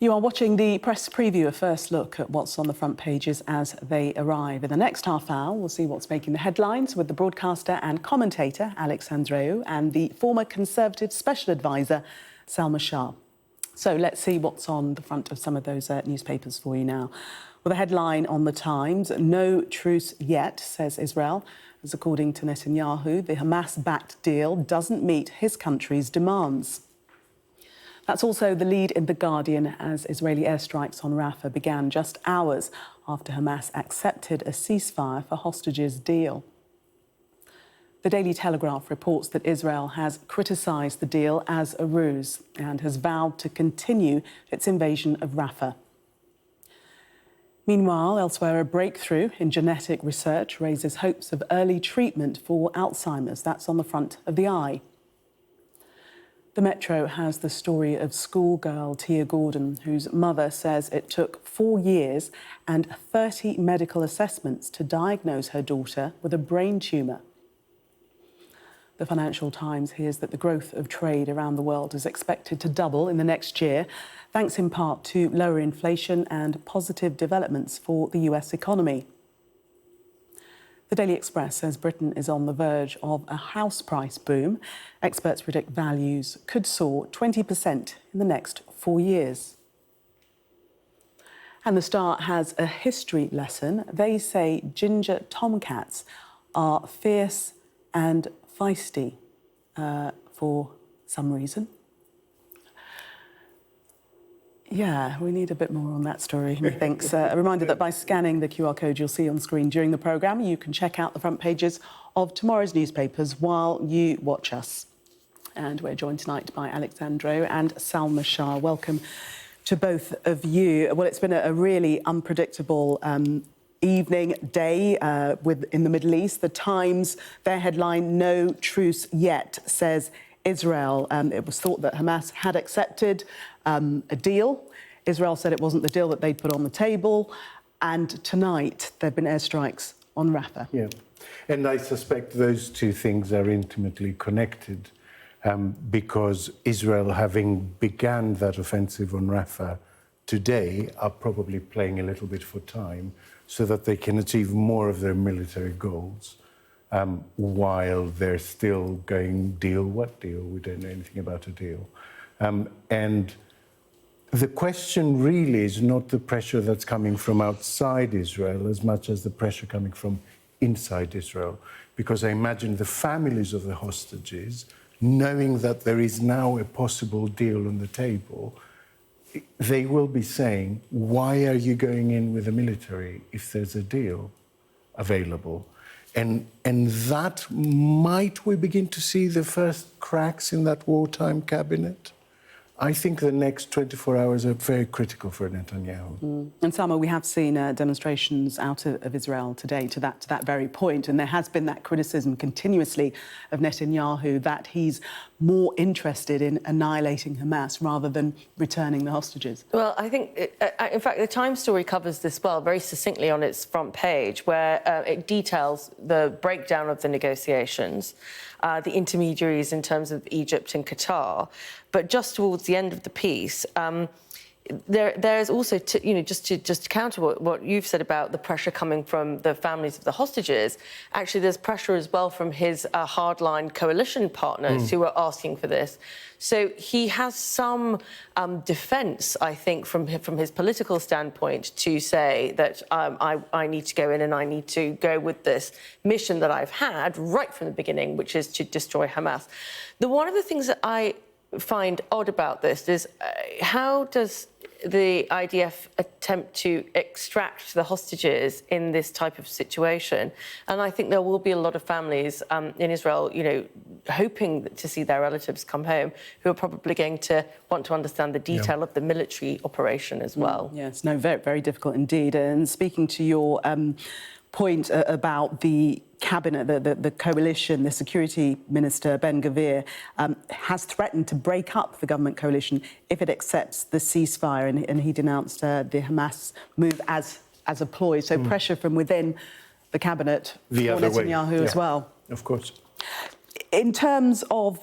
You are watching the press preview, a first look at what's on the front pages as they arrive. In the next half hour, we'll see what's making the headlines with the broadcaster and commentator, Alex Andreou, and the former Conservative Special Advisor, Salma Shah. So let's see what's on the front of some of those newspapers for you now. Well, the headline on the Times, "No truce yet," says Israel, as according to Netanyahu, the Hamas-backed deal doesn't meet his country's demands. That's also the lead in The Guardian, as Israeli airstrikes on Rafah began just hours after Hamas accepted a ceasefire for hostages deal. The Daily Telegraph reports that Israel has criticised the deal as a ruse and has vowed to continue its invasion of Rafah. Meanwhile, elsewhere, a breakthrough in genetic research raises hopes of early treatment for Alzheimer's. That's on the front of the Eye. The Metro has the story of schoolgirl Tia Gordon, whose mother says it took 4 years and 30 medical assessments to diagnose her daughter with a brain tumour. The Financial Times hears that the growth of trade around the world is expected to double in the next year, thanks in part to lower inflation and positive developments for the US economy. The Daily Express says Britain is on the verge of a house price boom. Experts predict values could soar 20% in the next 4 years. And the Star has a history lesson. They say ginger tomcats are fierce and feisty for some reason. Yeah, we need a bit more on that story, methinks. A reminder that by scanning the QR code you'll see on screen during the programme, you can check out the front pages of tomorrow's newspapers while you watch us. And we're joined tonight by Alex Andreou and Salma Shah. Welcome to both of you. Well, it's been a really unpredictable evening, day in the Middle East. The Times, their headline, "No truce yet," says Israel. It was thought that Hamas had accepted a deal. Israel said it wasn't the deal that they'd put on the table. And tonight, there have been airstrikes on Rafah. Yeah, and I suspect those two things are intimately connected because Israel, having begun that offensive on Rafah today, are probably playing a little bit for time so that they can achieve more of their military goals. While they're still going, deal, what deal? We don't know anything about a deal. And the question really is not the pressure that's coming from outside Israel as much as the pressure coming from inside Israel. Because I imagine the families of the hostages, knowing that there is now a possible deal on the table, they will be saying, why are you going in with the military if there's a deal available? And that might we begin to see the first cracks in that wartime cabinet? I think the next 24 hours are very critical for Netanyahu. And Salma, we have seen demonstrations out of Israel today to that very point, and there has been that criticism continuously of Netanyahu that he's more interested in annihilating Hamas rather than returning the hostages. Well, I think, in fact, the Times story covers this well, very succinctly on its front page, where it details the breakdown of the negotiations, the intermediaries in terms of Egypt and Qatar. But just towards the end of the piece, there's also, just to counter what you've said about the pressure coming from the families of the hostages, actually there's pressure as well from his hardline coalition partners who are asking for this. So he has some defence, I think, from his political standpoint to say that I need to go in and I need to go with this mission that I've had right from the beginning, which is to destroy Hamas. One of the things that I find odd about this is how does the IDF attempt to extract the hostages in this type of situation? And I think there will be a lot of families in Israel, hoping to see their relatives come home, who are probably going to want to understand the detail of the military operation as well. Yes, no, very, very difficult indeed. And speaking to your point about the cabinet, the coalition, the security minister, Ben-Gvir, has threatened to break up the government coalition if it accepts the ceasefire, and he denounced the Hamas move as a ploy. So pressure from within the cabinet for Netanyahu as well. Of course. In terms of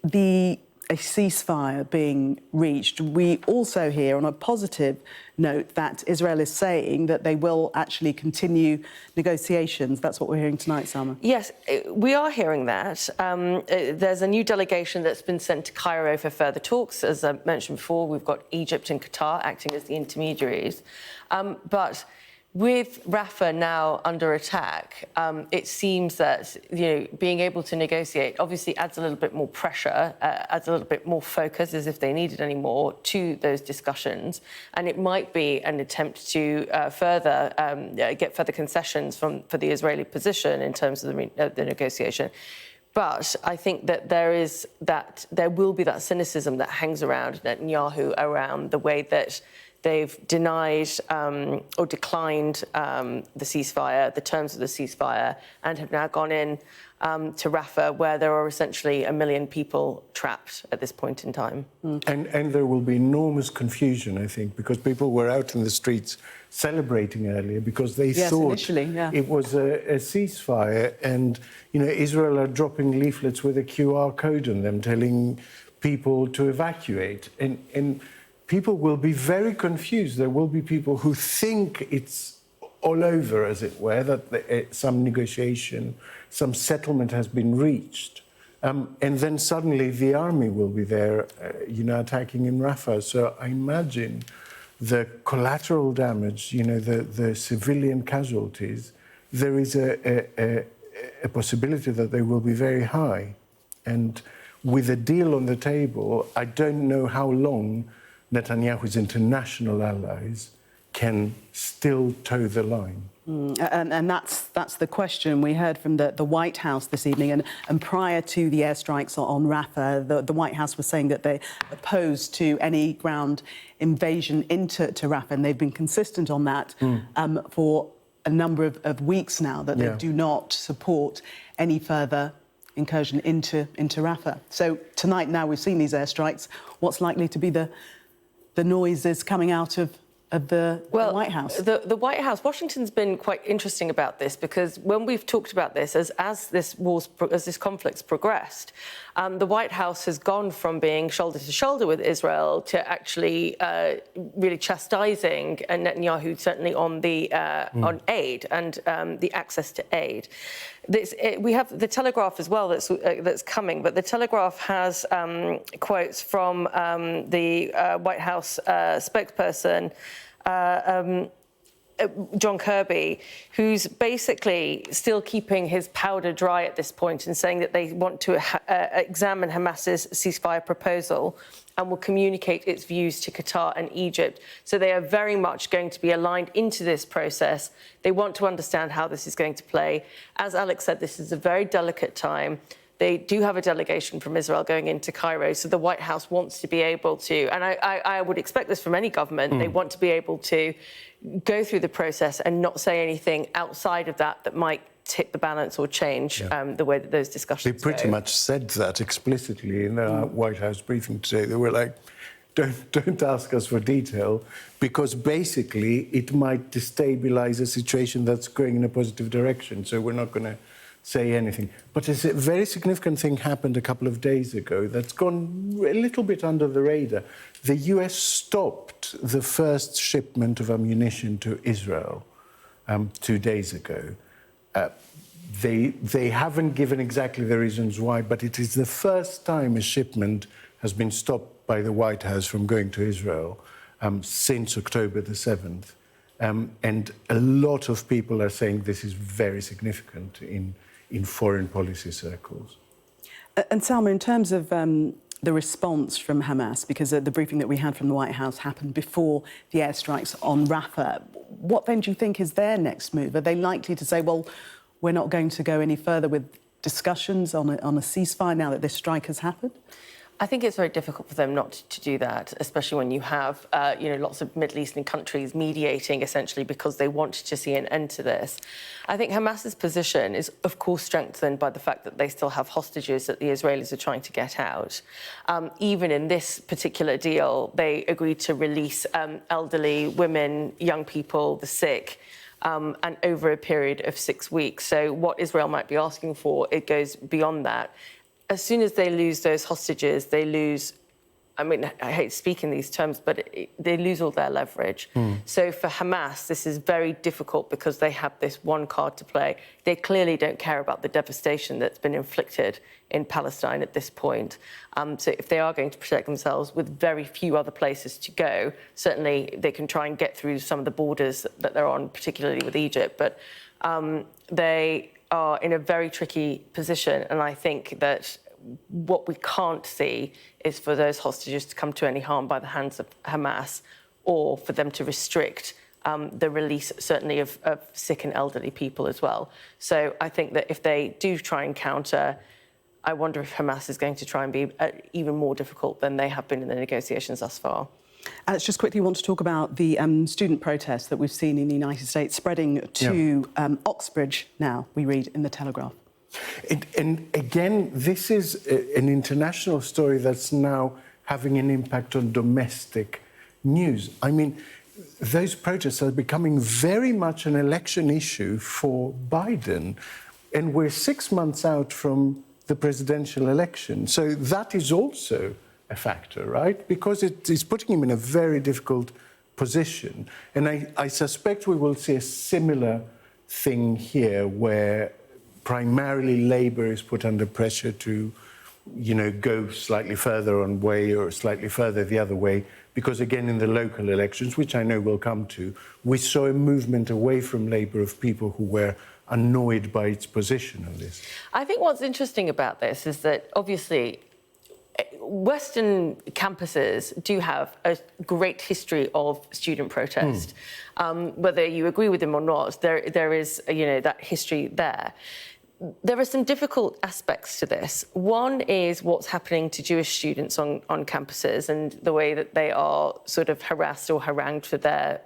the a ceasefire being reached. We also hear, on a positive note, that Israel is saying that they will actually continue negotiations. That's what we're hearing tonight, Salma. Yes, we are hearing that. There's a new delegation that's been sent to Cairo for further talks. As I mentioned before, we've got Egypt and Qatar acting as the intermediaries. But with Rafah now under attack, it seems that being able to negotiate obviously adds a little bit more pressure, adds a little bit more focus, as if they needed any more, to those discussions. And it might be an attempt to get further concessions for the Israeli position in terms of the negotiation. But I think that there will be that cynicism that hangs around Netanyahu around the way that they've denied or declined the ceasefire, the terms of the ceasefire, and have now gone in to Rafah, where there are essentially 1 million people trapped at this point in time. And there will be enormous confusion, I think, because people were out in the streets celebrating earlier because they thought it was a ceasefire, and Israel are dropping leaflets with a QR code on them telling people to evacuate, and people will be very confused. There will be people who think it's all over, as it were, that some negotiation, some settlement has been reached. And then suddenly the army will be there, attacking in Rafah. So I imagine the collateral damage, the civilian casualties, there is a possibility that they will be very high. And with a deal on the table, I don't know how long Netanyahu's international allies can still toe the line. And that's the question. We heard from the White House this evening, and prior to the airstrikes on Rafah, the White House was saying that they're opposed to any ground invasion into Rafah, and they've been consistent on that for a number of weeks now, that they do not support any further incursion into Rafah. So tonight, now we've seen these airstrikes, what's likely to be the noises coming out of the White House? The White House, Washington's been quite interesting about this, because when we've talked about this, as this conflict's progressed, the White House has gone from being shoulder to shoulder with Israel to actually really chastising Netanyahu, certainly on the on aid and the access to aid. We have the Telegraph as well that's coming, but the Telegraph has quotes from the White House spokesperson, John Kirby, who's basically still keeping his powder dry at this point and saying that they want to examine Hamas's ceasefire proposal and will communicate its views to Qatar and Egypt. So they are very much going to be aligned into this process. They want to understand how this is going to play. As Alex said, this is a very delicate time. They do have a delegation from Israel going into Cairo, so the White House wants to be able to, and I would expect this from any government, they want to be able to go through the process and not say anything outside of that might tip the balance or change the way that those discussions They pretty much said that explicitly in the White House briefing today. They were like, don't ask us for detail, because basically it might destabilise a situation that's going in a positive direction, so we're not going to say anything. But a very significant thing happened a couple of days ago that's gone a little bit under the radar. The US stopped the first shipment of ammunition to Israel 2 days ago. They haven't given exactly the reasons why, but it is the first time a shipment has been stopped by the White House from going to Israel since October the 7th. And a lot of people are saying this is very significant in foreign policy circles. And Salma, in terms of the response from Hamas, because the briefing that we had from the White House happened before the airstrikes on Rafah, what then do you think is their next move? Are they likely to say, well, we're not going to go any further with discussions on a ceasefire now that this strike has happened? I think it's very difficult for them not to do that, especially when you have, lots of Middle Eastern countries mediating, essentially, because they want to see an end to this. I think Hamas's position is, of course, strengthened by the fact that they still have hostages that the Israelis are trying to get out. Even in this particular deal, they agreed to release elderly, women, young people, the sick, and over a period of 6 weeks. So what Israel might be asking for, it goes beyond that. as soon as they lose those hostages, they lose, I mean, I hate speaking these terms, but they lose all their leverage. So for Hamas, this is very difficult because they have this one card to play. They clearly don't care about the devastation that's been inflicted in Palestine at this point. So if they are going to protect themselves with very few other places to go, certainly they can try and get through some of the borders that they're on, particularly with Egypt. But they are in a very tricky position, and I think that what we can't see is for those hostages to come to any harm by the hands of Hamas, or for them to restrict the release, certainly, of sick and elderly people as well. So I think that if they do try and counter, I wonder if Hamas is going to try and be even more difficult than they have been in the negotiations thus far. Alex, just quickly want to talk about the student protests that we've seen in the United States spreading to Oxbridge now, we read in the Telegraph. And again, this is an international story that's now having an impact on domestic news. I mean, those protests are becoming very much an election issue for Biden. And we're 6 months out from the presidential election. So that is also a factor, right? Because it is putting him in a very difficult position. And I suspect we will see a similar thing here where primarily Labour is put under pressure to, go slightly further one way or slightly further the other way. Because again, in the local elections, which I know we'll come to, we saw a movement away from Labour of people who were annoyed by its position on this. I think what's interesting about this is that obviously Western campuses do have a great history of student protest. Whether you agree with them or not, there is, that history there. There are some difficult aspects to this. One is what's happening to Jewish students on campuses and the way that they are sort of harassed or harangued for their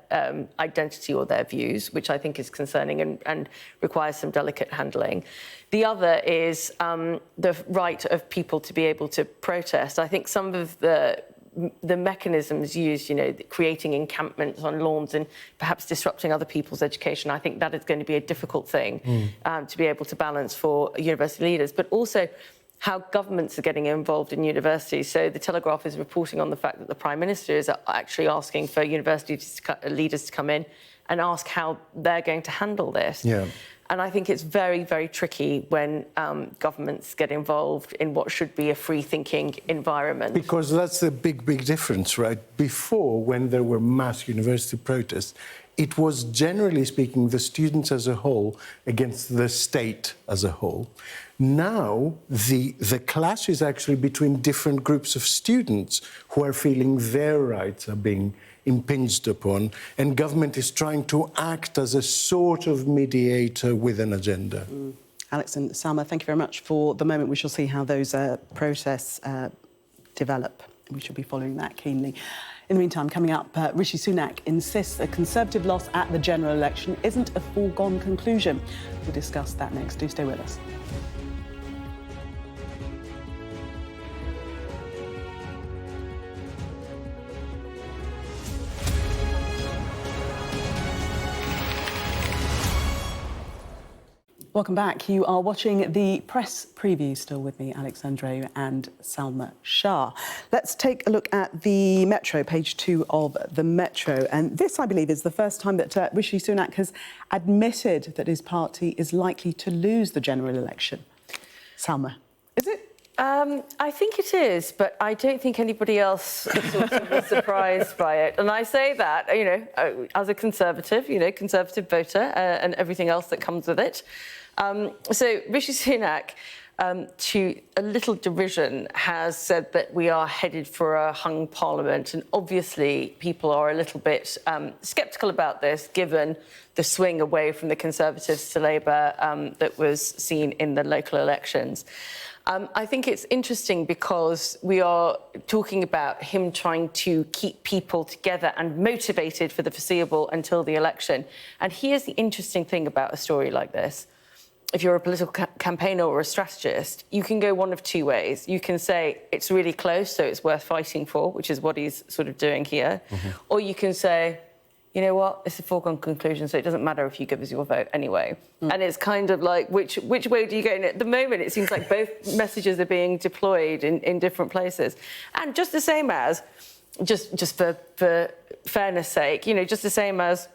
identity or their views, which I think is concerning and requires some delicate handling. The other is the right of people to be able to protest. I think some of the mechanisms used, creating encampments on lawns and perhaps disrupting other people's education, I think that is going to be a difficult thing to be able to balance for university leaders, but also how governments are getting involved in universities. So the Telegraph is reporting on the fact that the Prime Minister is actually asking for university leaders to come in and ask how they're going to handle this. Yeah. And I think it's very, very tricky when governments get involved in what should be a free-thinking environment. Because that's the big, big difference, right? Before, when there were mass university protests, it was, generally speaking, the students as a whole against the state as a whole. Now, the clash is actually between different groups of students who are feeling their rights are being impinged upon, and government is trying to act as a sort of mediator with an agenda. Alex and Salma, thank you very much for the moment. We shall see how those protests develop. We should be following that keenly. In the meantime, coming up, Rishi Sunak insists a Conservative loss at the general election isn't a foregone conclusion. We'll discuss that next. Do stay with us. Welcome back. You are watching the press preview. Still with me, Alex Andreou and Salma Shah. Let's take a look at the Metro, page 2 of the Metro. And this, I believe, is the first time that Rishi Sunak has admitted that his party is likely to lose the general election. Salma, is it? I think it is, but I don't think anybody else sort of was surprised by it. And I say that, as a Conservative, Conservative voter and everything else that comes with it. So Rishi Sunak, to a little derision, has said that we are headed for a hung parliament. And obviously people are a little bit sceptical about this, given the swing away from the Conservatives to Labour that was seen in the local elections. I think it's interesting because we are talking about him trying to keep people together and motivated for the foreseeable until the election. And here's the interesting thing about a story like this. If you're a political campaigner or a strategist, you can go one of two ways. You can say it's really close, so it's worth fighting for, which is what he's sort of doing here. Or you can say you know what, it's a foregone conclusion, so it doesn't matter if you give us your vote anyway. And it's kind of like, which way do you go? And at the moment, it seems like both messages are being deployed in different places. And just the same as, just for fairness sake, you know, just the same as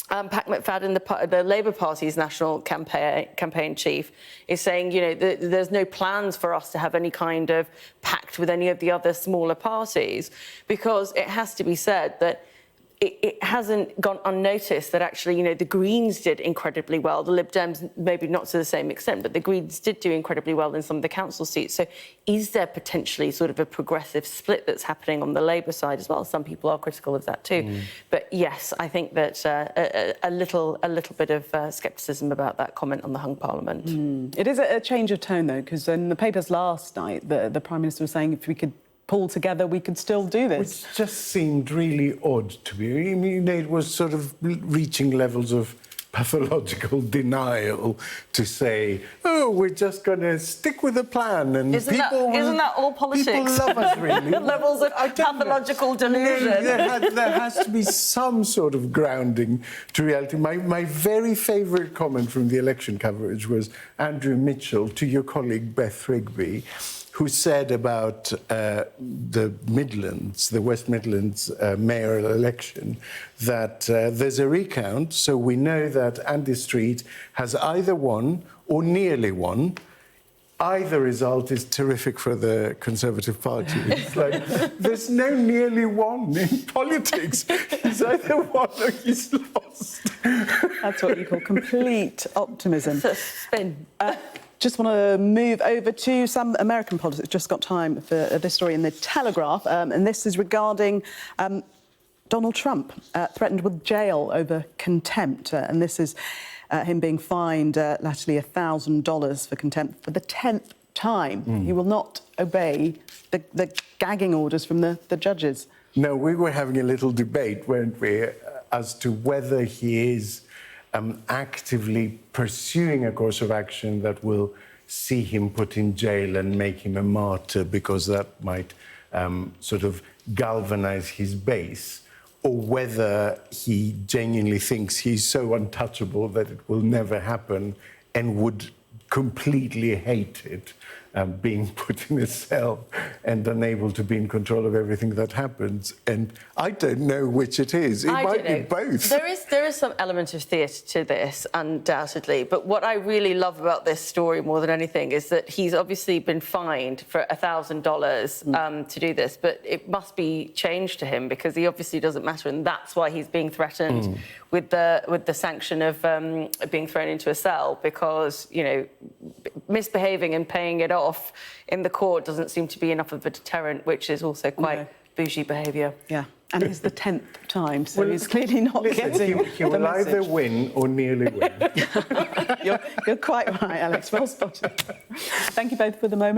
Pat McFadden, the Labour Party's national campaign chief, is saying, you know, there's no plans for us to have any kind of pact with any of the other smaller parties, because it has to be said that it hasn't gone unnoticed that actually, you know, the Greens did incredibly well. The Lib Dems, maybe not to the same extent, but the Greens did do incredibly well in some of the council seats. So is there potentially sort of a progressive split that's happening on the Labour side as well? Some people are critical of that too. But yes, I think that a little bit of scepticism about that comment on the hung parliament. It is a change of tone, though, because in the papers last night, the Prime Minister was saying if we could pull together, we could still do this. Which just seemed really odd to me. I mean, it was sort of reaching levels of pathological denial to say, oh, we're just going to stick with the plan. And isn't that all politics? People love us, really. Levels of pathological delusion. There has to be some sort of grounding to reality. My very favourite comment from the election coverage was Andrew Mitchell to your colleague Beth Rigby, who said about the Midlands, the West Midlands mayoral election, that there's a recount, so we know that Andy Street has either won or nearly won. Either result is terrific for the Conservative Party. It's like, there's no nearly won in politics. He's either won or he's lost. That's what you call complete optimism. It's a spin. Just want to move over to some American politics. Just got time for this story in the Telegraph, and this is regarding Donald Trump, threatened with jail over contempt, and this is him being fined latterly $1,000 for contempt for the 10th time. He will not obey the gagging orders from the judges. No, we were having a little debate, weren't we, as to whether he is actively pursuing a course of action that will see him put in jail and make him a martyr, because that might sort of galvanise his base, or whether he genuinely thinks he's so untouchable that it will never happen and would completely hate it, being put in a cell and unable to be in control of everything that happens. And I don't know which it is. It might be both. There is some element of theatre to this, undoubtedly. But what I really love about this story more than anything is that he's obviously been fined for $1,000 to do this, but it must be changed to him because he obviously doesn't matter, and that's why he's being threatened with the sanction of being thrown into a cell, because, you know, misbehaving and paying it off in the court doesn't seem to be enough of a deterrent, which is also quite bougie behaviour. Yeah, and it's the 10th time, so he's clearly not getting he will either win or nearly win. You're quite right, Alex. Well spotted. Thank you both for the moment.